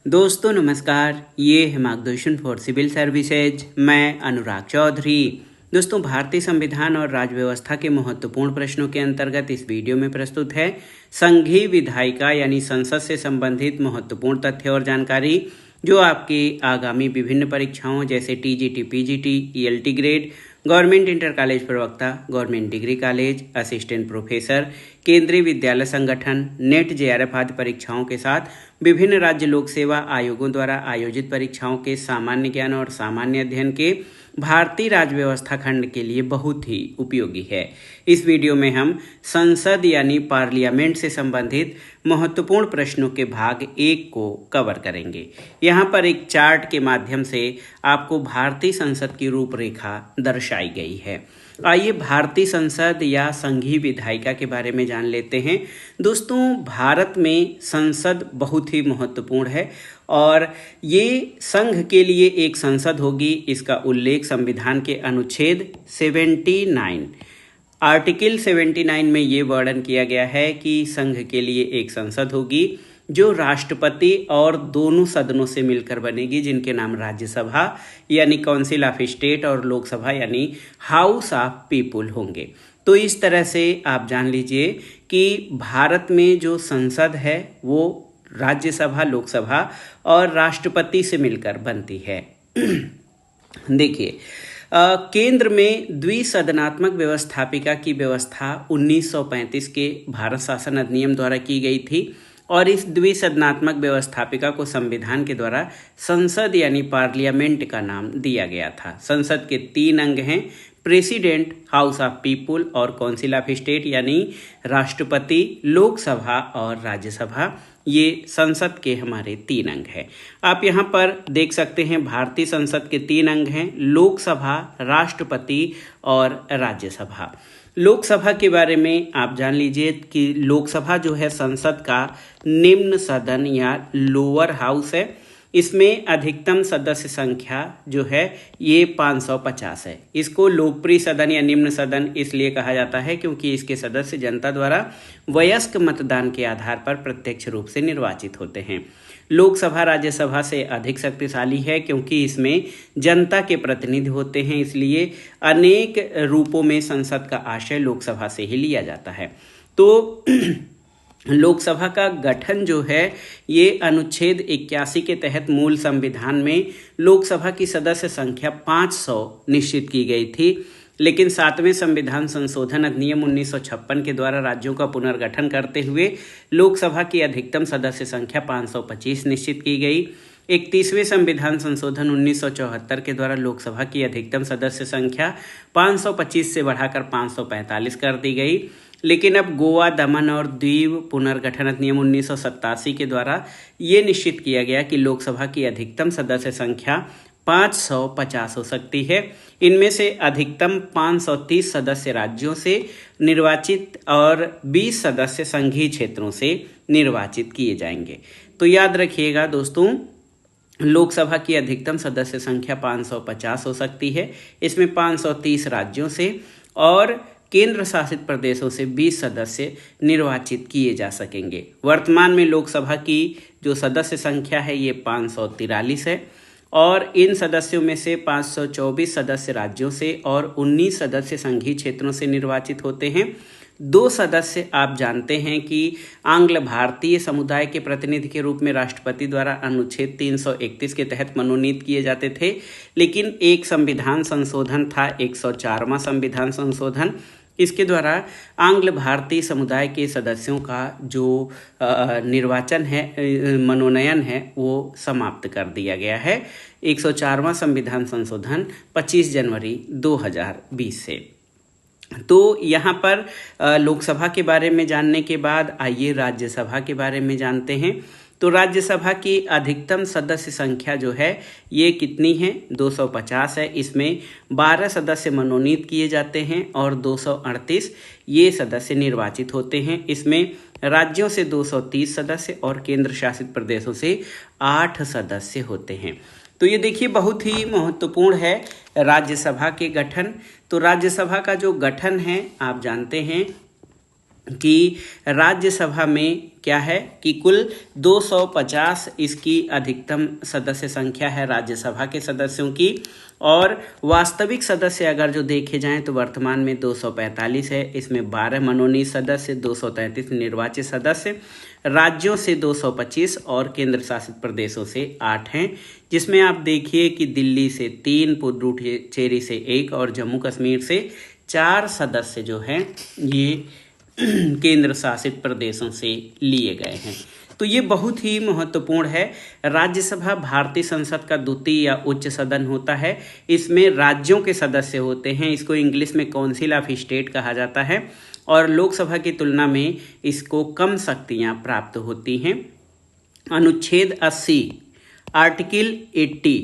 दोस्तों नमस्कार, ये है मार्गदर्शन फॉर सिविल सर्विसेज। मैं अनुराग चौधरी। दोस्तों, भारतीय संविधान और राज्य व्यवस्था के महत्वपूर्ण प्रश्नों के अंतर्गत इस वीडियो में प्रस्तुत है संघीय विधायिका यानी संसद से संबंधित महत्वपूर्ण तथ्य और जानकारी जो आपकी आगामी विभिन्न परीक्षाओं जैसे TGT, PGT, ELT grade, government inter college प्रवक्ता, government degree college, assistant professor, Kendriya Vidyalaya संगठन, नेट जेआरएफ आदि परीक्षाओं के साथ विभिन्न राज्य लोक सेवा आयोगों द्वारा आयोजित परीक्षाओं के सामान्य ज्ञान और सामान्य अध्ययन के भारतीय राज्य व्यवस्था खंड के लिए बहुत ही उपयोगी है। इस वीडियो में हम संसद यानी पार्लियामेंट से संबंधित महत्वपूर्ण प्रश्नों के भाग 1 को कवर करेंगे। यहाँ पर एक चार्ट के माध्यम से आपको भारतीय संसद की रूपरेखा दर्शाई गई है। आइए भारतीय संसद या संघीय विधायिका के बारे में जान लेते हैं। दोस्तों, भारत में संसद बहुत ही महत्वपूर्ण है और ये संघ के लिए एक संसद होगी। इसका उल्लेख संविधान के अनुच्छेद 79 आर्टिकल 79 में ये वर्णन किया गया है कि संघ के लिए एक संसद होगी जो राष्ट्रपति और दोनों सदनों से मिलकर बनेगी, जिनके नाम राज्यसभा यानी काउंसिल ऑफ स्टेट और लोकसभा यानी हाउस ऑफ पीपुल होंगे। तो इस तरह से आप जान लीजिए कि भारत में जो संसद है वो राज्यसभा, लोकसभा और राष्ट्रपति से मिलकर बनती है। देखिए, केंद्र में द्विसदनात्मक व्यवस्थापिका की व्यवस्था 1935 के भारत शासन अधिनियम द्वारा की गई थी और इस द्विसदनात्मक व्यवस्थापिका को संविधान के द्वारा संसद यानी पार्लियामेंट का नाम दिया गया था। संसद के 3 अंग हैं, प्रेसिडेंट, हाउस ऑफ पीपुल और काउंसिल ऑफ स्टेट यानी राष्ट्रपति, लोकसभा और राज्यसभा। ये संसद के हमारे 3 अंग हैं। आप यहाँ पर देख सकते हैं भारतीय संसद के 3 अंग हैं, लोकसभा, राष्ट्रपति और राज्यसभा। लोकसभा के बारे में आप जान लीजिए कि लोकसभा जो है संसद का निम्न सदन या लोअर हाउस है। इसमें अधिकतम सदस्य संख्या जो है ये 550 है। इसको लोकप्रिय सदन या निम्न सदन इसलिए कहा जाता है क्योंकि इसके सदस्य जनता द्वारा वयस्क मतदान के आधार पर प्रत्यक्ष रूप से निर्वाचित होते हैं। लोकसभा राज्यसभा से अधिक शक्तिशाली है क्योंकि इसमें जनता के प्रतिनिधि होते हैं, इसलिए अनेक रूपों में संसद का आशय लोकसभा से ही लिया जाता है। तो लोकसभा का गठन जो है ये अनुच्छेद 81 के तहत मूल संविधान में लोकसभा की सदस्य संख्या 500 निश्चित की गई थी, लेकिन 7वें संविधान संशोधन अधिनियम 1956 के द्वारा राज्यों का पुनर्गठन करते हुए लोकसभा की अधिकतम सदस्य संख्या 525 निश्चित की गई। 31वें संविधान संशोधन 1974 के द्वारा लोकसभा की अधिकतम सदस्य संख्या 525 से बढ़ाकर 545 कर दी गई। लेकिन अब गोवा, दमन और दीव पुनर्गठन अधिनियम 1987 के द्वारा ये निश्चित किया गया कि लोकसभा की अधिकतम सदस्य संख्या 550 हो सकती है। इनमें से अधिकतम 530 सदस्य राज्यों से निर्वाचित और 20 सदस्य संघीय क्षेत्रों से निर्वाचित किए जाएंगे। तो याद रखिएगा दोस्तों, लोकसभा की अधिकतम सदस्य संख्या 550 हो सकती है। इसमें 530 राज्यों से और केंद्र शासित प्रदेशों से 20 सदस्य निर्वाचित किए जा सकेंगे। वर्तमान में लोकसभा की जो सदस्य संख्या है ये 543 है और इन सदस्यों में से 524 सदस्य राज्यों से और 19 सदस्य संघीय क्षेत्रों से निर्वाचित होते हैं। 2 सदस्य आप जानते हैं कि आंग्ल भारतीय समुदाय के प्रतिनिधि के रूप में राष्ट्रपति द्वारा अनुच्छेद 331 के तहत मनोनीत किए जाते थे, लेकिन एक संविधान संशोधन था 104वां संविधान संशोधन। इसके द्वारा आंग्ल भारतीय समुदाय के सदस्यों का जो निर्वाचन है, मनोनयन है, वो समाप्त कर दिया गया है। 104वां संविधान संशोधन 25 जनवरी 2020 से। तो यहाँ पर लोकसभा के बारे में जानने के बाद आइए राज्यसभा के बारे में जानते हैं। तो राज्यसभा की अधिकतम सदस्य संख्या जो है ये कितनी है? 250 है। इसमें 12 सदस्य मनोनीत किए जाते हैं और 238 ये सदस्य निर्वाचित होते हैं। इसमें राज्यों से 230 सदस्य और केंद्र शासित प्रदेशों से 8 सदस्य होते हैं। तो ये देखिए बहुत ही महत्वपूर्ण है राज्यसभा के गठन। तो राज्यसभा का जो गठन है आप जानते हैं कि राज्यसभा में क्या है कि कुल 250 इसकी अधिकतम सदस्य संख्या है राज्यसभा के सदस्यों की, और वास्तविक सदस्य अगर जो देखे जाएं तो वर्तमान में 245 है। इसमें 12 मनोनीत सदस्य, 233 निर्वाचित सदस्य, राज्यों से 225 और केंद्र शासित प्रदेशों से 8 हैं, जिसमें आप देखिए कि दिल्ली से 3, पुडुचेरी से 1 और जम्मू कश्मीर से 4 सदस्य जो हैं ये केंद्र शासित प्रदेशों से लिए गए हैं। तो ये बहुत ही महत्वपूर्ण है। राज्यसभा भारतीय संसद का द्वितीय या उच्च सदन होता है। इसमें राज्यों के सदस्य होते हैं। इसको इंग्लिश में काउंसिल ऑफ स्टेट कहा जाता है, और लोकसभा की तुलना में इसको कम शक्तियां प्राप्त होती हैं। अनुच्छेद 80 आर्टिकल 80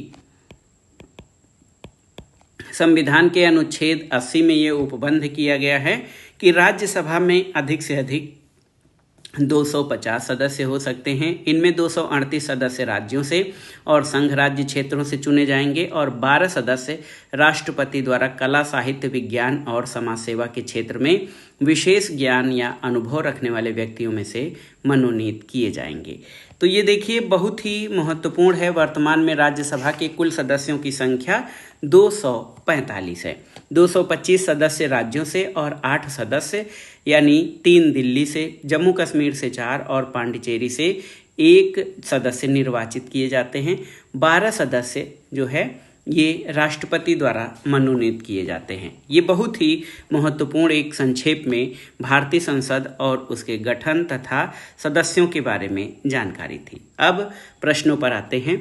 संविधान के अनुच्छेद 80 में ये उपबंध किया गया है कि राज्यसभा में अधिक से अधिक 250 सदस्य हो सकते हैं। इनमें 238 सदस्य राज्यों से और संघ राज्य क्षेत्रों से चुने जाएंगे, और 12 सदस्य राष्ट्रपति द्वारा कला, साहित्य, विज्ञान और समाज सेवा के क्षेत्र में विशेष ज्ञान या अनुभव रखने वाले व्यक्तियों में से मनोनीत किए जाएंगे। तो ये देखिए बहुत ही महत्वपूर्ण है। वर्तमान में राज्यसभा के कुल सदस्यों की संख्या 245 है। 225 सदस्य राज्यों से और 8 सदस्य यानी 3 दिल्ली से, जम्मू कश्मीर से 4 और पांडिचेरी से 1 सदस्य निर्वाचित किए जाते हैं। 12 सदस्य जो है ये राष्ट्रपति द्वारा मनोनीत किए जाते हैं। ये बहुत ही महत्वपूर्ण एक संक्षेप में भारतीय संसद और उसके गठन तथा सदस्यों के बारे में जानकारी थी। अब प्रश्नों पर आते हैं।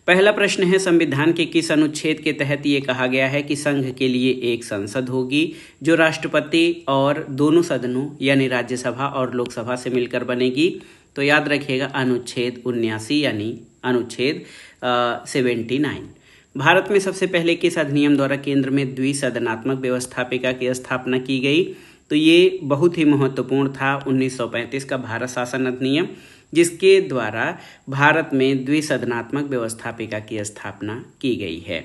पहला प्रश्न है, संविधान के किस अनुच्छेद के तहत ये कहा गया है कि संघ के लिए एक संसद होगी जो राष्ट्रपति और दोनों सदनों यानी राज्यसभा और लोकसभा से मिलकर बनेगी? तो याद रखिएगा अनुच्छेद 79 यानी अनुच्छेद 79। भारत में सबसे पहले किस अधिनियम द्वारा केंद्र में द्विसदनात्मक व्यवस्थापिका की स्थापना की गई? तो ये बहुत ही महत्वपूर्ण था 1935 का भारत शासन अधिनियम, जिसके द्वारा भारत में द्विसदनात्मक व्यवस्थापिका की स्थापना की गई है।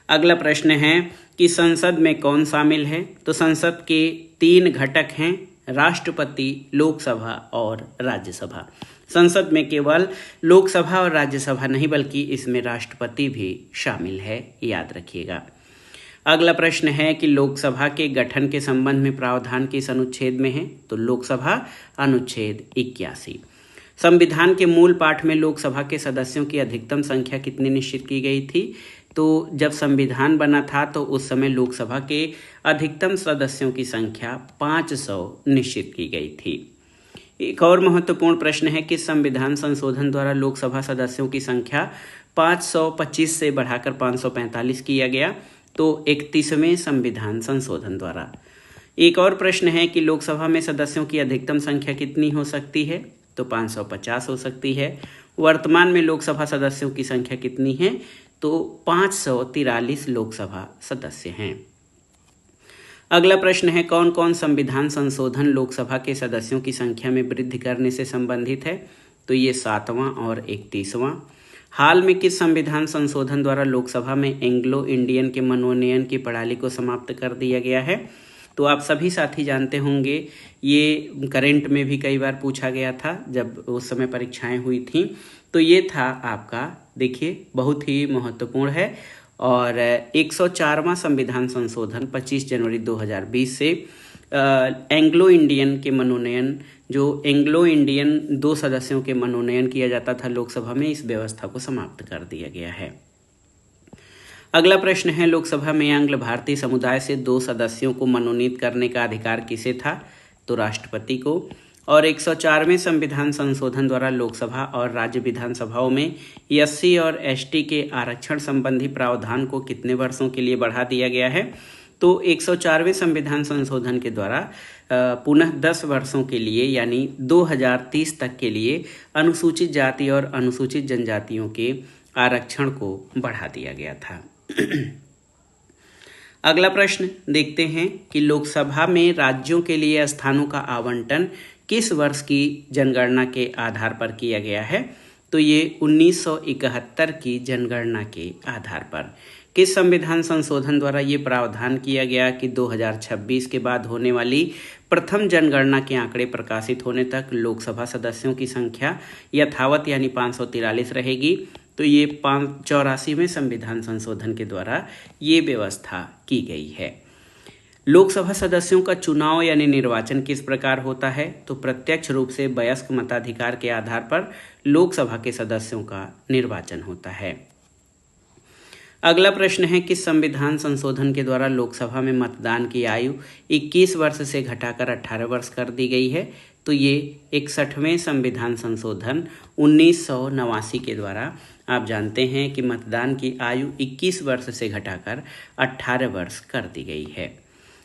अगला प्रश्न है कि संसद में कौन शामिल है? तो संसद के 3 घटक हैं, राष्ट्रपति, लोकसभा और राज्यसभा। संसद में केवल लोकसभा और राज्यसभा नहीं बल्कि इसमें राष्ट्रपति भी शामिल है, याद रखिएगा। अगला प्रश्न है कि लोकसभा के गठन के संबंध में प्रावधान किस अनुच्छेद में है? तो लोकसभा अनुच्छेद 81। संविधान के मूल पाठ में लोकसभा के सदस्यों की अधिकतम संख्या कितनी निश्चित की गई थी? तो जब संविधान बना था तो उस समय लोकसभा के अधिकतम सदस्यों की संख्या 500 निश्चित की गई थी। एक और महत्वपूर्ण प्रश्न है कि संविधान संशोधन द्वारा लोकसभा सदस्यों की संख्या 525 से बढ़ाकर 545 किया गया, तो 31वें संविधान संशोधन द्वारा। एक और प्रश्न है कि लोकसभा में सदस्यों की अधिकतम संख्या कितनी हो सकती है? तो 550 हो सकती है। वर्तमान में लोकसभा सदस्यों की संख्या कितनी है? तो 543 लोकसभा सदस्य हैं। अगला प्रश्न है, कौन कौन संविधान संशोधन लोकसभा के सदस्यों की संख्या में वृद्धि करने से संबंधित है? तो ये 7वां और 31वां। हाल में किस संविधान संशोधन द्वारा लोकसभा में एंग्लो इंडियन के मनोनयन की प्रणाली को समाप्त कर दिया गया है? तो आप सभी साथी जानते होंगे, ये करंट में भी कई बार पूछा गया था जब उस समय परीक्षाएं हुई थी। तो ये था आपका, देखिए बहुत ही महत्वपूर्ण है। और 104वां संविधान संशोधन 25 जनवरी 2020 से एंग्लो इंडियन के मनोनयन, जो एंग्लो इंडियन 2 सदस्यों के मनोनयन किया जाता था लोकसभा में, इस व्यवस्था को समाप्त कर दिया गया है। अगला प्रश्न है, लोकसभा में आंग्ल भारतीय समुदाय से 2 सदस्यों को मनोनीत करने का अधिकार किसे था? तो राष्ट्रपति को। और 104वें संविधान संशोधन द्वारा लोकसभा और राज्य विधानसभाओं में एससी और एसटी के आरक्षण संबंधी प्रावधान को कितने वर्षों के लिए बढ़ा दिया गया है? तो 104वें संविधान संशोधन के द्वारा पुनः 10 वर्षों के लिए यानी 2030 तक के लिए अनुसूचित जाति और अनुसूचित जनजातियों के आरक्षण को बढ़ा दिया गया था। अगला प्रश्न देखते हैं कि लोकसभा में राज्यों के लिए स्थानों का आवंटन किस वर्ष की जनगणना के आधार पर किया गया है? तो ये 1971 की जनगणना के आधार पर। किस संविधान संशोधन द्वारा ये प्रावधान किया गया कि 2026 के बाद होने वाली प्रथम जनगणना के आंकड़े प्रकाशित होने तक लोकसभा सदस्यों की संख्या यथावत यानी 543 रहेगी। तो ये 84वें संविधान संशोधन के द्वारा ये व्यवस्था की गई है। लोकसभा सदस्यों का चुनाव यानी निर्वाचन किस प्रकार होता है? तो प्रत्यक्ष रूप से वयस्क मताधिकार के आधार पर लोकसभा के सदस्यों का निर्वाचन होता है। अगला प्रश्न है, किस संविधान संशोधन के द्वारा लोकसभा में मतदान की आयु 21 वर्ष से घटाकर 18 वर्ष कर दी गई है? तो ये 61वें संविधान संशोधन 1989 के द्वारा आप जानते हैं कि मतदान की आयु 21 वर्ष से घटाकर 18 वर्ष कर दी गई है।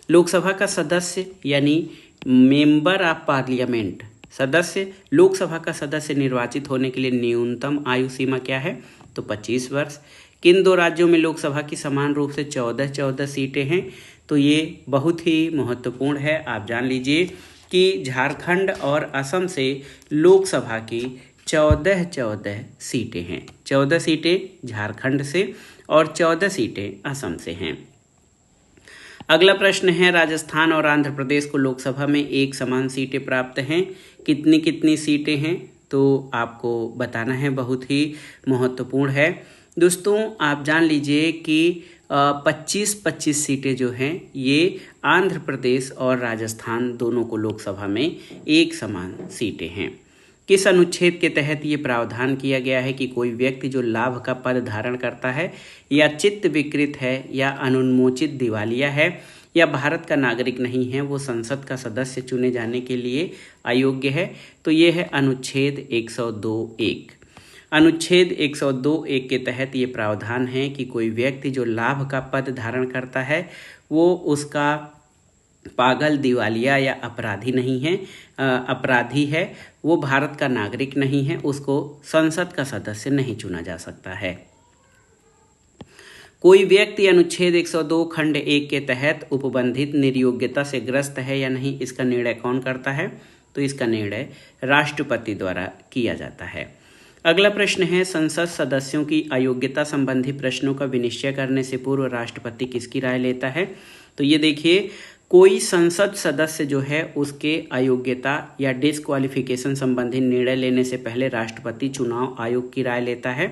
लोकसभा का सदस्य यानी मेंबर ऑफ पार्लियामेंट सदस्य, लोकसभा का सदस्य निर्वाचित होने के लिए न्यूनतम आयु सीमा क्या है? तो 25 वर्ष। किन दो राज्यों में लोकसभा की समान रूप से 14 सीटें हैं? तो ये बहुत ही महत्वपूर्ण है, आप जान लीजिए कि झारखंड और असम से लोकसभा की 14 सीटें हैं। 14 सीटें झारखंड से और 14 सीटें असम से हैं। अगला प्रश्न है, राजस्थान और आंध्र प्रदेश को लोकसभा में एक समान सीटें प्राप्त हैं, कितनी कितनी सीटें हैं? तो आपको बताना है, बहुत ही महत्वपूर्ण है। दोस्तों आप जान लीजिए कि 25-25 सीटें जो हैं ये आंध्र प्रदेश और राजस्थान दोनों को लोकसभा में एक समान सीटें हैं। किस अनुच्छेद के तहत ये प्रावधान किया गया है कि कोई व्यक्ति जो लाभ का पद धारण करता है या चित्त विकृत है या अनुन्मोचित दिवालिया है या भारत का नागरिक नहीं है, वो संसद का सदस्य चुने जाने के लिए अयोग्य है? तो ये है अनुच्छेद 102(1). अनुच्छेद 102(1) के तहत ये प्रावधान है कि कोई व्यक्ति जो लाभ का पद धारण करता है वो उसका पागल, दिवालिया या अपराधी नहीं है, अपराधी है, वो भारत का नागरिक नहीं है, उसको संसद का सदस्य नहीं चुना जा सकता है। कोई व्यक्ति अनुच्छेद 102 खंड 1 के तहत उपबंधित निर्योग्यता से ग्रस्त है या नहीं, इसका निर्णय कौन करता है? तो इसका निर्णय राष्ट्रपति द्वारा किया जाता है। अगला प्रश्न है, संसद सदस्यों की अयोग्यता संबंधी प्रश्नों का विनिश्चय करने से पूर्व राष्ट्रपति किसकी राय लेता है? तो ये देखिए, कोई संसद सदस्य जो है उसके अयोग्यता या डिस्क्वालिफिकेशन संबंधी निर्णय लेने से पहले राष्ट्रपति चुनाव आयोग की राय लेता है,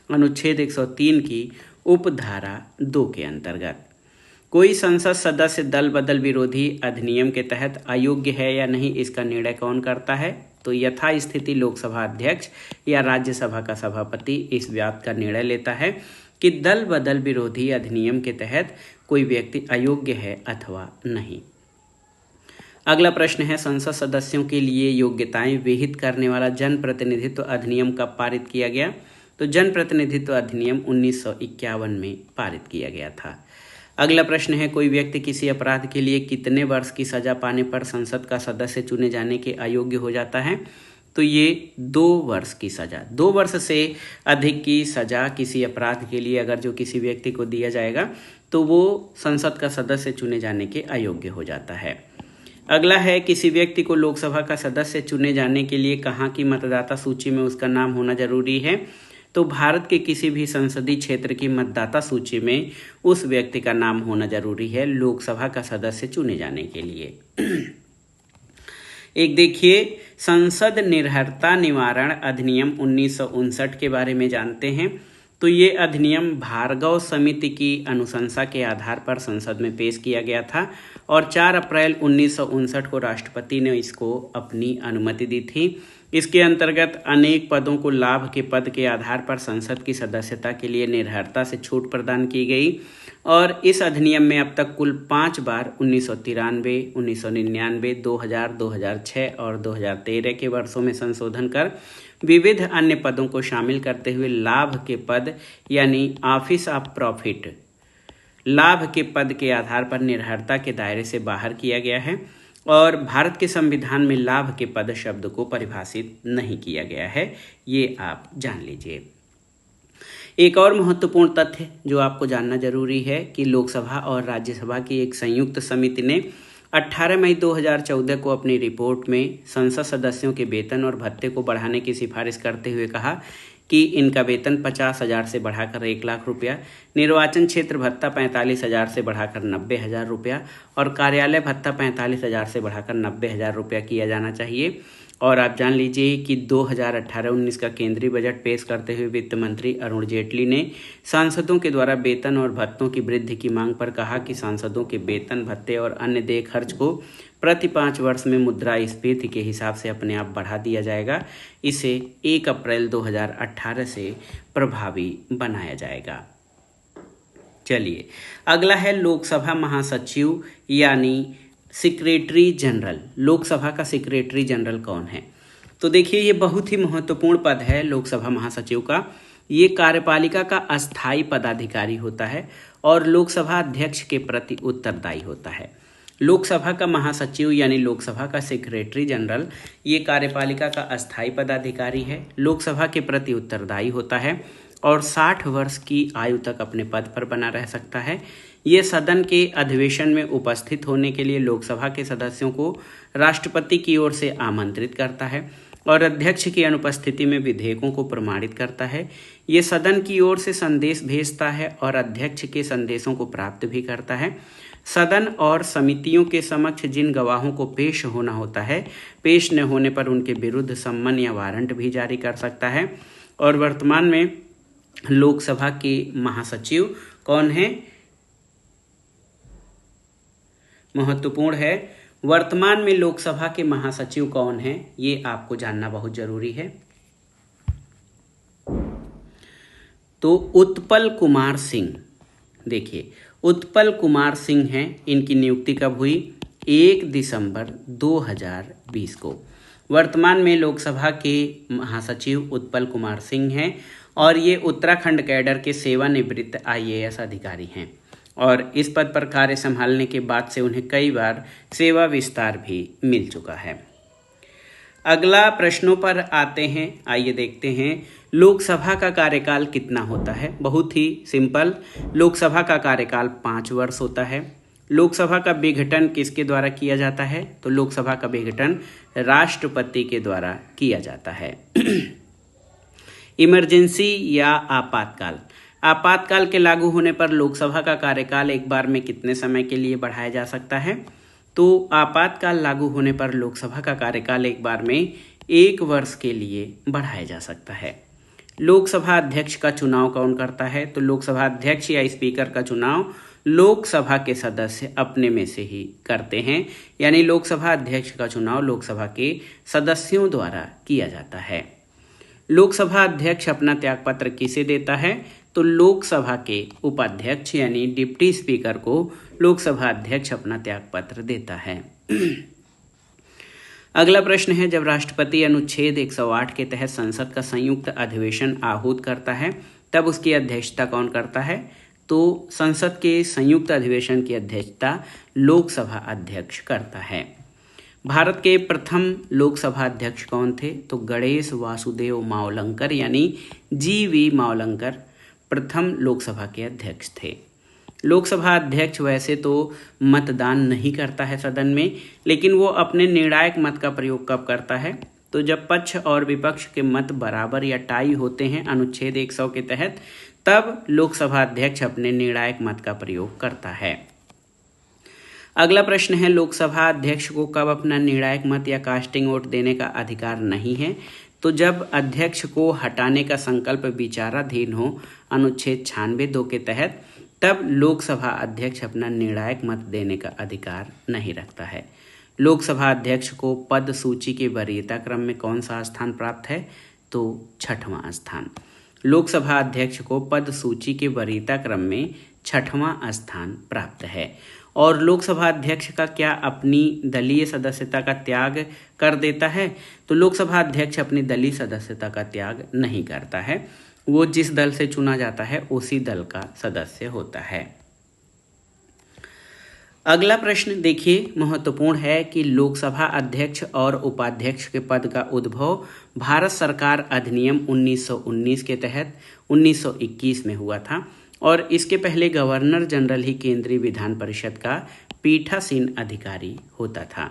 अनुच्छेद 103 की उपधारा 2 के अंतर्गत। कोई संसद सदस्य दल बदल विरोधी अधिनियम के तहत अयोग्य है या नहीं, इसका निर्णय कौन करता है? तो यथा स्थिति लोकसभा अध्यक्ष या राज्यसभा का सभापति इस बात का निर्णय लेता है कि दल बदल विरोधी अधिनियम के तहत कोई व्यक्ति अयोग्य है अथवा नहीं। अगला प्रश्न है, संसद सदस्यों के लिए योग्यताएं विहित करने वाला जन प्रतिनिधित्व अधिनियम कब पारित किया गया? तो जन प्रतिनिधित्व अधिनियम 1951 में पारित किया गया था। अगला प्रश्न है, कोई व्यक्ति किसी अपराध के लिए कितने वर्ष की सजा पाने पर संसद का सदस्य चुने जाने के अयोग्य हो जाता है? तो ये 2 वर्ष की सजा, 2 वर्ष से अधिक की सजा किसी अपराध के लिए अगर जो किसी व्यक्ति को दिया जाएगा तो वो संसद का सदस्य चुने जाने के अयोग्य हो जाता है। अगला है, किसी व्यक्ति को लोकसभा का सदस्य चुने जाने के लिए कहाँ की मतदाता सूची में उसका नाम होना जरूरी है? तो भारत के किसी भी संसदीय क्षेत्र की मतदाता सूची में उस व्यक्ति का नाम होना जरूरी है लोकसभा का सदस्य चुने जाने के लिए। एक देखिए, संसद निर्हरता निवारण अधिनियम 1959 के बारे में जानते हैं। तो ये अधिनियम भार्गव समिति की अनुशंसा के आधार पर संसद में पेश किया गया था और 4 अप्रैल 1959 को राष्ट्रपति ने इसको अपनी अनुमति दी थी। इसके अंतर्गत अनेक पदों को लाभ के पद के आधार पर संसद की सदस्यता के लिए निर्भरता से छूट प्रदान की गई और इस अधिनियम में अब तक कुल 5 बार 1993, 1999, 2000, 2006 और 2013 के वर्षों में संशोधन कर विविध अन्य पदों को शामिल करते हुए लाभ के पद यानी ऑफिस ऑफ प्रॉफिट, लाभ के पद के आधार पर निर्भरता के दायरे से बाहर किया गया है और भारत के संविधान में लाभ के पद शब्द को परिभाषित नहीं किया गया है, ये आप जान लीजिए। एक और महत्वपूर्ण तथ्य जो आपको जानना जरूरी है कि लोकसभा और राज्यसभा की एक संयुक्त समिति ने 18 मई 2014 को अपनी रिपोर्ट में संसद सदस्यों के वेतन और भत्ते को बढ़ाने की सिफारिश करते हुए कहा कि इनका वेतन 50,000 से बढ़ाकर 1,00,000 रुपया, निर्वाचन क्षेत्र भत्ता 45,000 से बढ़ाकर 90,000 रुपया और कार्यालय भत्ता 45,000 से बढ़ाकर 90,000 रुपया किया जाना चाहिए। और आप जान लीजिए कि 2018-19 का केंद्रीय बजट पेश करते हुए वित्त मंत्री अरुण जेटली ने सांसदों के द्वारा वेतन और भत्तों की वृद्धि की मांग पर कहा कि सांसदों के वेतन भत्ते और अन्य देय खर्च को प्रति 5 वर्ष में मुद्रास्फीति के हिसाब से अपने आप बढ़ा दिया जाएगा। इसे 1 अप्रैल 2018 से प्रभावी बनाया जाएगा। चलिए, अगला है लोकसभा महासचिव यानी सेक्रेटरी जनरल। लोकसभा का सेक्रेटरी जनरल कौन है? तो देखिए, ये बहुत ही महत्वपूर्ण पद है लोकसभा महासचिव का। ये कार्यपालिका का अस्थायी पदाधिकारी होता है और लोकसभा अध्यक्ष के प्रति उत्तरदायी होता है। लोकसभा का महासचिव यानी लोकसभा का सेक्रेटरी जनरल ये कार्यपालिका का अस्थायी पदाधिकारी है, लोकसभा के प्रति उत्तरदायी होता है और 60 वर्ष की आयु तक अपने पद पर बना रह सकता है। ये सदन के अधिवेशन में उपस्थित होने के लिए लोकसभा के सदस्यों को राष्ट्रपति की ओर से आमंत्रित करता है और अध्यक्ष की अनुपस्थिति में विधेयकों को प्रमाणित करता है। ये सदन की ओर से संदेश भेजता है और अध्यक्ष के संदेशों को प्राप्त भी करता है। सदन और समितियों के समक्ष जिन गवाहों को पेश होना होता है, पेश न होने पर उनके विरुद्ध सम्मन या वारंट भी जारी कर सकता है। और वर्तमान में लोकसभा के महासचिव कौन है? महत्वपूर्ण है, वर्तमान में लोकसभा के महासचिव कौन हैं, ये आपको जानना बहुत जरूरी है। तो उत्पल कुमार सिंह, देखिए उत्पल कुमार सिंह हैं। इनकी नियुक्ति कब हुई? 1 दिसंबर 2020 को। वर्तमान में लोकसभा के महासचिव उत्पल कुमार सिंह हैं और ये उत्तराखंड कैडर के सेवानिवृत्त IAS अधिकारी हैं और इस पद पर कार्य संभालने के बाद से उन्हें कई बार सेवा विस्तार भी मिल चुका है। अगला प्रश्नों पर आते हैं, आइए देखते हैं लोकसभा का कार्यकाल कितना होता है। बहुत ही सिंपल, लोकसभा का कार्यकाल 5 वर्ष होता है। लोकसभा का विघटन किसके द्वारा किया जाता है? तो लोकसभा का विघटन राष्ट्रपति के द्वारा किया जाता है। इमरजेंसी या आपातकाल, आपातकाल के लागू होने पर लोकसभा का कार्यकाल एक बार में कितने समय के लिए बढ़ाया जा सकता है? तो आपातकाल लागू होने पर लोकसभा का कार्यकाल एक बार में 1 वर्ष के लिए बढ़ाया जा सकता है। लोकसभा अध्यक्ष का चुनाव कौन करता है? तो लोकसभा अध्यक्ष या स्पीकर का चुनाव लोकसभा के सदस्य अपने में से ही करते हैं, यानी लोकसभा अध्यक्ष का चुनाव लोकसभा के सदस्यों द्वारा किया जाता है। लोकसभा अध्यक्ष अपना त्यागपत्र किसे देता है? तो लोकसभा के उपाध्यक्ष यानी डिप्टी स्पीकर को लोकसभा अध्यक्ष अपना त्यागपत्र देता है। अगला प्रश्न है, जब राष्ट्रपति अनुच्छेद 108 के तहत संसद का संयुक्त अधिवेशन आहूत करता है तब उसकी अध्यक्षता कौन करता है? तो संसद के संयुक्त अधिवेशन की अध्यक्षता लोकसभा अध्यक्ष करता है। भारत के प्रथम लोकसभा अध्यक्ष कौन थे? तो गणेश वासुदेव मावलंकर यानी GV मावलंकर प्रथम लोकसभा के अध्यक्ष थे। लोकसभा अध्यक्ष वैसे तो मतदान नहीं करता है सदन में, लेकिन वो अपने निर्णायक मत का प्रयोग कब करता है? तो जब पक्ष और विपक्ष के मत बराबर या टाई होते हैं अनुच्छेद 100 के तहत, तब लोकसभा अध्यक्ष अपने निर्णायक मत का प्रयोग करता है। अगला प्रश्न है, लोकसभा अध्यक्ष को कब अपना निर्णायक मत या कास्टिंग वोट देने का अधिकार नहीं है? तो जब अध्यक्ष को हटाने का संकल्प विचाराधीन हो अनुच्छेद 96(2) के तहत, तब लोकसभा अध्यक्ष अपना निर्णायक मत देने का अधिकार नहीं रखता है। लोकसभा अध्यक्ष को पद सूची के वरीयता क्रम में कौन सा स्थान प्राप्त है? तो 6वां स्थान। लोकसभा अध्यक्ष को पद सूची के वरीयता क्रम में 6वां स्थान प्राप्त है। और लोकसभा अध्यक्ष का क्या अपनी दलीय सदस्यता का त्याग कर देता है? तो लोकसभा अध्यक्ष अपनी दलीय सदस्यता का त्याग नहीं करता है। वो जिस दल से चुना जाता है उसी दल का सदस्य होता है। अगला प्रश्न देखिए, महत्वपूर्ण है कि लोकसभा अध्यक्ष और उपाध्यक्ष के पद का उद्भव भारत सरकार अधिनियम 1919 के तहत 1921 में हुआ था और इसके पहले गवर्नर जनरल ही केंद्रीय विधान परिषद का पीठासीन अधिकारी होता था।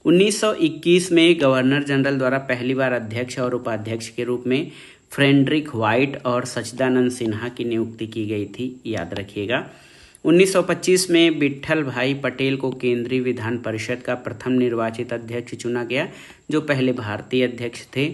1921 में गवर्नर जनरल द्वारा पहली बार अध्यक्ष और उपाध्यक्ष के रूप में फ्रेडरिक व्हाइट और सच्चिदानंद सिन्हा की नियुक्ति की गई थी, याद रखिएगा। 1925 में विट्ठल भाई पटेल को केंद्रीय विधान परिषद का प्रथम निर्वाचित अध्यक्ष चुना गया, जो पहले भारतीय अध्यक्ष थे।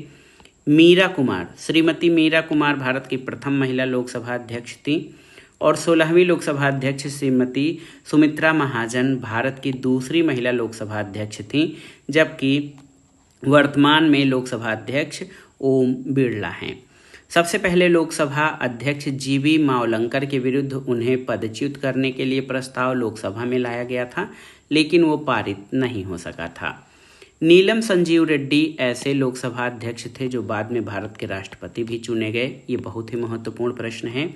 मीरा कुमार, श्रीमती मीरा कुमार भारत की प्रथम महिला लोकसभा अध्यक्ष थी। और 16वीं लोकसभा अध्यक्ष श्रीमती सुमित्रा महाजन भारत की दूसरी महिला लोकसभा अध्यक्ष थी, जबकि वर्तमान में लोकसभा अध्यक्ष ओम बिरला हैं। सबसे पहले लोकसभा अध्यक्ष जीवी मावलंकर के विरुद्ध उन्हें पदच्युत करने के लिए प्रस्ताव लोकसभा में लाया गया था, लेकिन वो पारित नहीं हो सका था। नीलम संजीव रेड्डी ऐसे लोकसभा अध्यक्ष थे जो बाद में भारत के राष्ट्रपति भी चुने गए। ये बहुत ही महत्वपूर्ण प्रश्न है।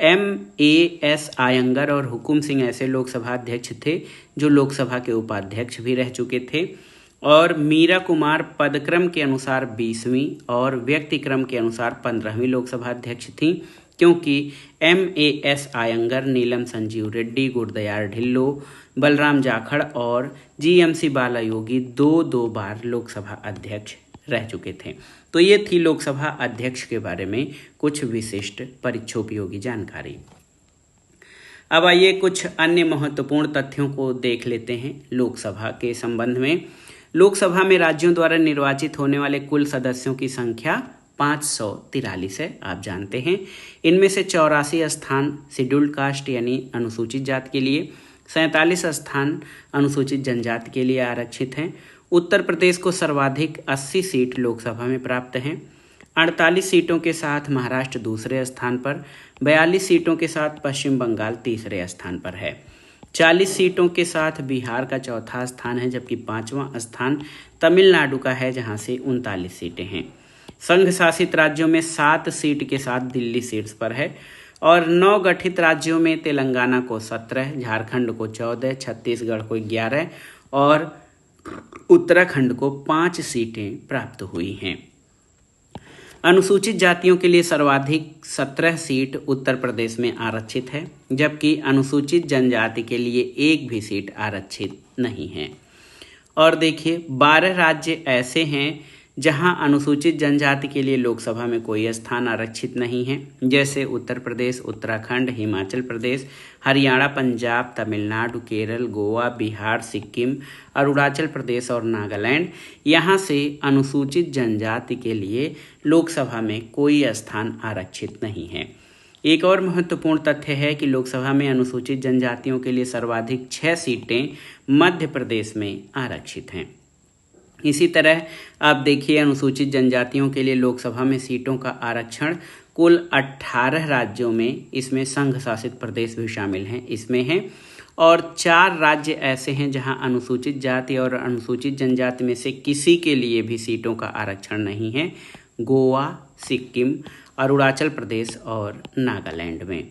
M.A.S. आयंगर और हुकुम सिंह ऐसे लोकसभा अध्यक्ष थे जो लोकसभा के उपाध्यक्ष भी रह चुके थे। और मीरा कुमार पदक्रम के अनुसार 20वीं और व्यक्तिक्रम के अनुसार 15वीं लोकसभा अध्यक्ष थी, क्योंकि M.A.S. आयंगर, नीलम संजीव रेड्डी, गुरदयाल ढिल्लो, बलराम जाखड़ और G.M.C. बालायोगी दो बार लोकसभा अध्यक्ष रह चुके थे। तो ये थी लोकसभा अध्यक्ष के बारे में कुछ विशिष्ट परीक्षोपयोगी जानकारी। अब आइए कुछ अन्य महत्वपूर्ण तथ्यों को देख लेते हैं लोकसभा के संबंध में। लोकसभा में राज्यों द्वारा निर्वाचित होने वाले कुल सदस्यों की संख्या 543 है, आप जानते हैं। इनमें से 84 स्थान शेड्यूल्ड कास्ट यानी अनुसूचित जाति के लिए, 47 स्थान अनुसूचित जनजाति के लिए आरक्षित हैं। उत्तर प्रदेश को सर्वाधिक 80 सीट लोकसभा में प्राप्त हैं। 48 सीटों के साथ महाराष्ट्र दूसरे स्थान पर, 42 सीटों के साथ पश्चिम बंगाल तीसरे स्थान पर है। 40 सीटों के साथ बिहार का चौथा स्थान है, जबकि 5वां स्थान तमिलनाडु का है, जहां से 39 सीटें हैं। संघ शासित राज्यों में 7 सीट के साथ दिल्ली शीर्ष पर है और 9 गठित राज्यों में तेलंगाना को 17, झारखंड को 14, छत्तीसगढ़ को 11 और उत्तराखंड को 5 सीटें प्राप्त हुई हैं। अनुसूचित जातियों के लिए सर्वाधिक 17 सीट उत्तर प्रदेश में आरक्षित है, जबकि अनुसूचित जनजाति के लिए एक भी सीट आरक्षित नहीं है। और देखिए 12 राज्य ऐसे हैं जहां अनुसूचित जनजाति के लिए लोकसभा में कोई स्थान आरक्षित नहीं है, जैसे उत्तर प्रदेश, उत्तराखंड, हिमाचल प्रदेश, हरियाणा, पंजाब, तमिलनाडु, केरल, गोवा, बिहार, सिक्किम, अरुणाचल प्रदेश और नागालैंड। यहाँ से अनुसूचित जनजाति के लिए लोकसभा में कोई स्थान आरक्षित नहीं है। एक और महत्वपूर्ण तथ्य है कि लोकसभा में अनुसूचित जनजातियों के लिए सर्वाधिक 6 सीटें मध्य प्रदेश में आरक्षित हैं। इसी तरह आप देखिए अनुसूचित जनजातियों के लिए लोकसभा में सीटों का आरक्षण कुल 18 राज्यों में, इसमें संघ शासित प्रदेश भी शामिल हैं, इसमें हैं। और 4 राज्य ऐसे हैं जहां अनुसूचित जाति और अनुसूचित जनजाति में से किसी के लिए भी सीटों का आरक्षण नहीं है, गोवा, सिक्किम, अरुणाचल प्रदेश और नागालैंड में।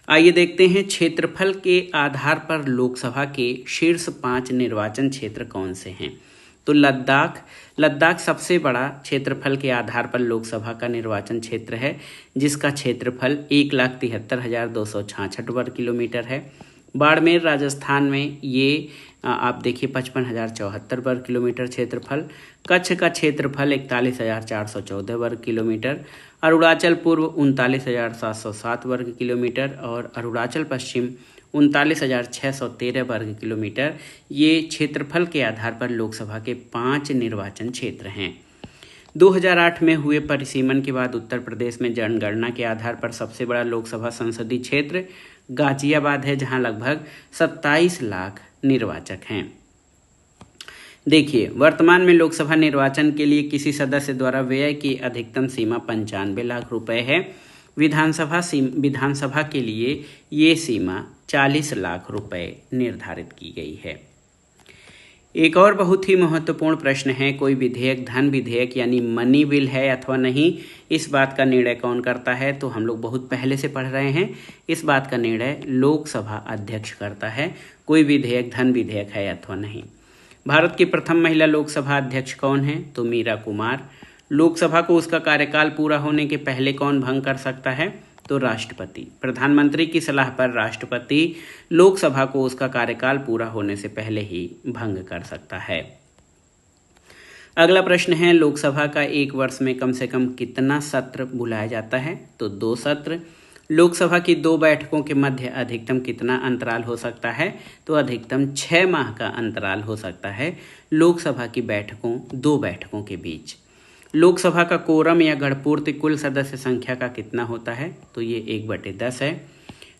आइए देखते हैं क्षेत्रफल के आधार पर लोकसभा के शीर्ष 5 निर्वाचन क्षेत्र कौन से हैं। तो लद्दाख सबसे बड़ा क्षेत्रफल के आधार पर लोकसभा का निर्वाचन क्षेत्र है, जिसका क्षेत्रफल 1,73,266 वर्ग किलोमीटर है। बाड़मेर राजस्थान में ये आप देखिए 55,074 वर्ग किलोमीटर क्षेत्रफल। कच्छ का क्षेत्रफल 41,414 वर्ग किलोमीटर। अरुणाचल पूर्व 39,707 वर्ग किलोमीटर और अरुणाचल पश्चिम 39,613 वर्ग किलोमीटर। ये क्षेत्रफल के आधार पर लोकसभा के 5 निर्वाचन क्षेत्र हैं। 2008 में हुए परिसीमन के बाद उत्तर प्रदेश में जनगणना के आधार पर सबसे बड़ा लोकसभा संसदीय क्षेत्र गाजियाबाद है, जहां लगभग 27 लाख निर्वाचक हैं। देखिए वर्तमान में लोकसभा निर्वाचन के लिए किसी सदस्य द्वारा व्यय की अधिकतम सीमा 95 लाख रुपए है। विधानसभा के लिए ये सीमा 40 लाख रुपए निर्धारित की गई है। एक और बहुत ही महत्वपूर्ण प्रश्न है, कोई विधेयक धन विधेयक यानी मनी बिल है अथवा नहीं, इस बात का निर्णय कौन करता है। तो हम लोग बहुत पहले से पढ़ रहे हैं, इस बात का निर्णय लोकसभा अध्यक्ष करता है, कोई विधेयक धन विधेयक है अथवा नहीं। भारत की प्रथम महिला लोकसभा अध्यक्ष कौन है। तो मीरा कुमार। लोकसभा को उसका कार्यकाल पूरा होने के पहले कौन भंग कर सकता है। तो राष्ट्रपति। प्रधानमंत्री की सलाह पर राष्ट्रपति लोकसभा को उसका कार्यकाल पूरा होने से पहले ही भंग कर सकता है। अगला प्रश्न है, लोकसभा का एक वर्ष में कम से कम कितना सत्र बुलाया जाता है? तो 2 सत्र। लोकसभा की 2 बैठकों के मध्य अधिकतम कितना अंतराल हो सकता है? तो अधिकतम 6 माह का अंतराल हो सकता है लोकसभा की 2 बैठकों के बीच। लोकसभा का कोरम या गढ़पूर्ति कुल सदस्य संख्या का कितना होता है? तो ये 1/10 है।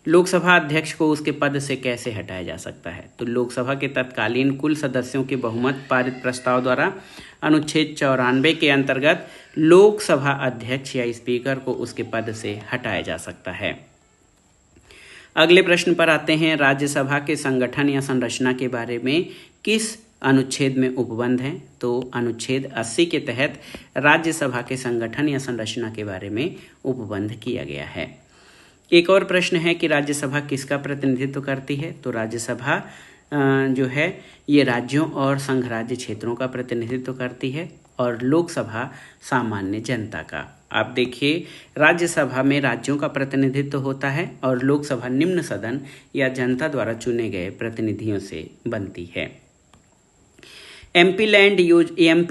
लोकसभा अध्यक्ष को उसके पद से कैसे हटाया जा सकता है? तो लोकसभा के तत्कालीन कुल सदस्यों के बहुमत पारित प्रस्ताव द्वारा अनुच्छेद 94 के अंतर्गत लोकसभा अध्यक्ष या स्पीकर को उसके पद से हटाया जा सकता है। अगले प्रश्न पर आते हैं, राज्यसभा के संगठन या संरचना के बारे में किस अनुच्छेद में उपबंध है? तो अनुच्छेद 80 के तहत राज्यसभा के संगठन या संरचना के बारे में उपबंध किया गया है। एक और प्रश्न है कि राज्यसभा किसका प्रतिनिधित्व करती है? तो राज्यसभा जो है ये राज्यों और संघ राज्य क्षेत्रों का प्रतिनिधित्व करती है और लोकसभा सामान्य जनता का। आप देखिए, राज्यसभा में राज्यों का प्रतिनिधित्व होता है और लोकसभा निम्न सदन या जनता द्वारा चुने गए प्रतिनिधियों से बनती है। एमपी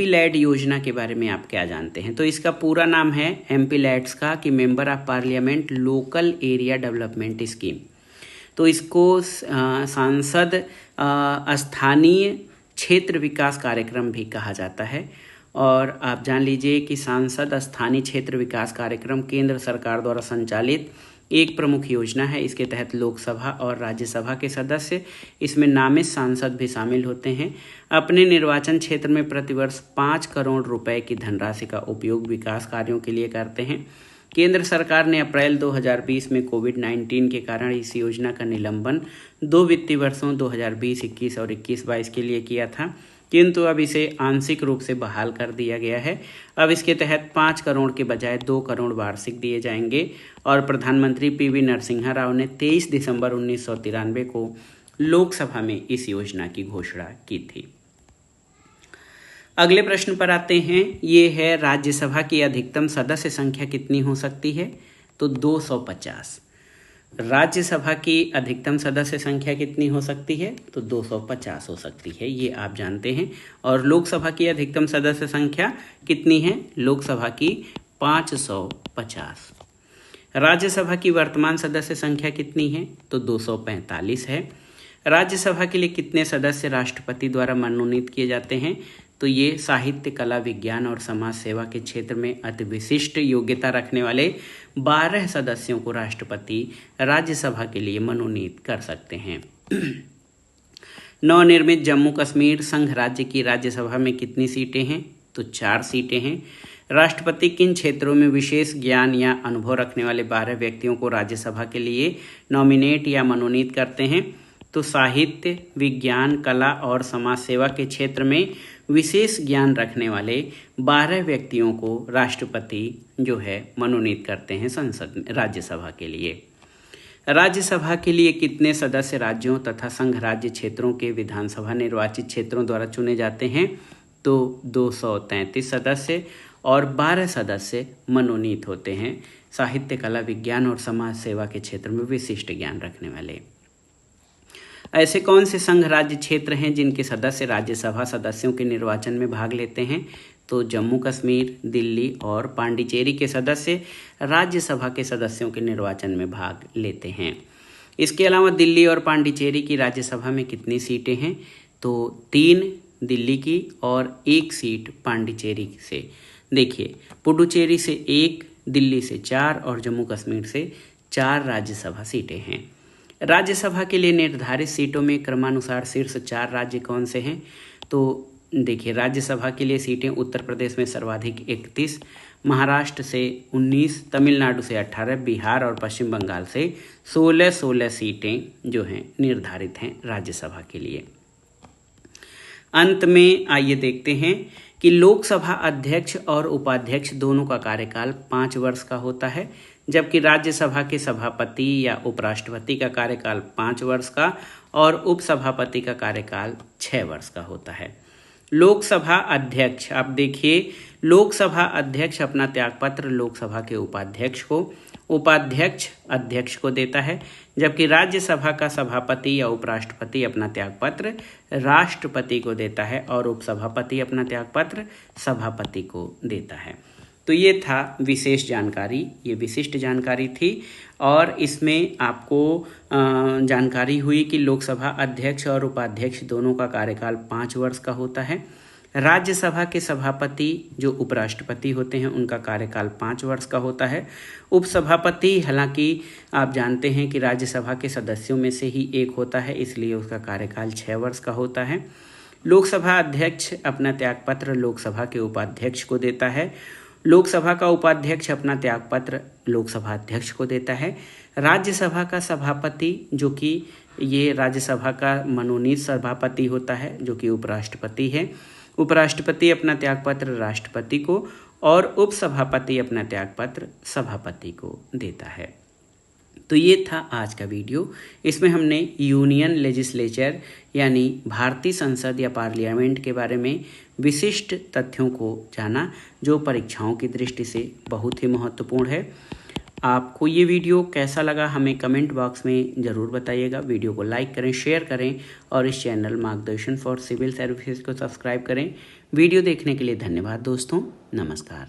लैड योजना के बारे में आप क्या जानते हैं? तो इसका पूरा नाम है एमपी लैड्स का कि member of parliament local area development scheme. तो इसको सांसद स्थानीय क्षेत्र विकास कार्यक्रम भी कहा जाता है। और आप जान लीजिए कि सांसद स्थानीय क्षेत्र विकास कार्यक्रम केंद्र सरकार द्वारा संचालित एक प्रमुख योजना है। इसके तहत लोकसभा और राज्यसभा के सदस्य, इसमें नामित सांसद भी शामिल होते हैं, अपने निर्वाचन क्षेत्र में प्रतिवर्ष 5 करोड़ रुपए की धनराशि का उपयोग विकास कार्यों के लिए करते हैं। केंद्र सरकार ने अप्रैल 2020 में कोविड-19 के कारण इस योजना का निलंबन 2 वित्तीय वर्षों 2020-21 और 21-22 के लिए किया था, किंतु अब इसे आंशिक रूप से बहाल कर दिया गया है। अब इसके तहत 5 करोड़ के बजाय 2 करोड़ वार्षिक दिए जाएंगे और प्रधानमंत्री पीवी नरसिम्हा राव ने 23 दिसंबर 1993 को लोकसभा में इस योजना की घोषणा की थी। अगले प्रश्न पर आते हैं, ये है राज्यसभा की अधिकतम सदस्य संख्या कितनी हो सकती है? तो 250। राज्यसभा की अधिकतम सदस्य संख्या कितनी हो सकती है? तो 250 हो सकती है, ये आप जानते हैं। और लोकसभा की अधिकतम सदस्य संख्या कितनी है? लोकसभा की 550। राज्यसभा की वर्तमान सदस्य संख्या कितनी है? तो 245 है। राज्यसभा के लिए कितने सदस्य राष्ट्रपति द्वारा मनोनीत किए जाते हैं? तो ये साहित्य, कला, विज्ञान और समाज सेवा के क्षेत्र में अति विशिष्ट योग्यता रखने वाले 12 सदस्यों को राष्ट्रपति राज्यसभा के लिए मनोनीत कर सकते हैं। नवनिर्मित जम्मू कश्मीर संघ राज्य की राज्यसभा में कितनी सीटें हैं? तो 4 सीटें हैं। राष्ट्रपति किन क्षेत्रों में विशेष ज्ञान या अनुभव रखने वाले 12 व्यक्तियों को राज्यसभा के लिए नॉमिनेट या मनोनीत करते हैं? तो साहित्य, विज्ञान, कला और समाज सेवा के क्षेत्र में विशेष ज्ञान रखने वाले 12 व्यक्तियों को राष्ट्रपति जो है मनोनीत करते हैं राज्यसभा के लिए। राज्यसभा के लिए कितने सदस्य राज्यों तथा संघ राज्य क्षेत्रों के विधानसभा निर्वाचित क्षेत्रों द्वारा चुने जाते हैं? तो 233 सदस्य और 12 सदस्य मनोनीत होते हैं साहित्य, कला, विज्ञान और समाज सेवा के क्षेत्र में विशिष्ट ज्ञान रखने वाले। ऐसे कौन से संघ राज्य क्षेत्र हैं जिनके सदस्य राज्यसभा सदस्यों के निर्वाचन में भाग लेते हैं? तो जम्मू कश्मीर, दिल्ली और पांडिचेरी के सदस्य राज्यसभा के सदस्यों के निर्वाचन में भाग लेते हैं। इसके अलावा दिल्ली और पांडिचेरी की राज्यसभा में कितनी सीटें हैं? तो 3 दिल्ली की और 1 सीट पांडिचेरी से। देखिए, पुडुचेरी से 1, दिल्ली से 4 और जम्मू कश्मीर से 4 राज्यसभा सीटें हैं। राज्यसभा के लिए निर्धारित सीटों में क्रमानुसार शीर्ष 4 राज्य कौन से हैं? तो देखिए, राज्यसभा के लिए सीटें उत्तर प्रदेश में सर्वाधिक 31, महाराष्ट्र से 19, तमिलनाडु से 18, बिहार और पश्चिम बंगाल से 16 सीटें जो हैं निर्धारित हैं राज्यसभा के लिए। अंत में आइए देखते हैं कि लोकसभा अध्यक्ष और उपाध्यक्ष दोनों का कार्यकाल 5 वर्ष का होता है, जबकि राज्यसभा के सभापति या उपराष्ट्रपति का कार्यकाल 5 वर्ष का और उपसभापति का कार्यकाल 6 वर्ष का होता है। लोकसभा अध्यक्ष, आप देखिए, लोकसभा अध्यक्ष अपना त्यागपत्र लोकसभा के उपाध्यक्ष को, उपाध्यक्ष अध्यक्ष को देता है, जबकि राज्यसभा का सभापति या उपराष्ट्रपति अपना त्यागपत्र राष्ट्रपति को देता है और उपसभापति अपना त्यागपत्र सभापति को देता है। तो ये था विशेष जानकारी, ये विशिष्ट जानकारी थी और इसमें आपको जानकारी हुई कि लोकसभा अध्यक्ष और उपाध्यक्ष दोनों का कार्यकाल 5 वर्ष का होता है। राज्यसभा के सभापति जो उपराष्ट्रपति होते हैं उनका कार्यकाल 5 वर्ष का होता है। उपसभापति हालांकि आप जानते हैं कि राज्यसभा के सदस्यों में से ही एक होता है, इसलिए उसका कार्यकाल 6 वर्ष का होता है। लोकसभा अध्यक्ष अपना त्यागपत्र लोकसभा के उपाध्यक्ष को देता है। लोकसभा का उपाध्यक्ष अपना त्यागपत्र लोकसभा अध्यक्ष को देता है। राज्यसभा का सभापति जो कि ये राज्यसभा का मनोनीत सभापति होता है जो कि उपराष्ट्रपति है, उपराष्ट्रपति अपना त्यागपत्र राष्ट्रपति को और उपसभापति अपना त्यागपत्र सभापति को देता है। तो ये था आज का वीडियो। इसमें हमने यूनियन लेजिस्लेचर यानी भारतीय संसद या पार्लियामेंट के बारे में विशिष्ट तथ्यों को जाना जो परीक्षाओं की दृष्टि से बहुत ही महत्वपूर्ण है। आपको ये वीडियो कैसा लगा हमें कमेंट बॉक्स में ज़रूर बताइएगा। वीडियो को लाइक करें, शेयर करें और इस चैनल मार्गदर्शन फॉर सिविल सर्विसेज को सब्सक्राइब करें। वीडियो देखने के लिए धन्यवाद दोस्तों, नमस्कार।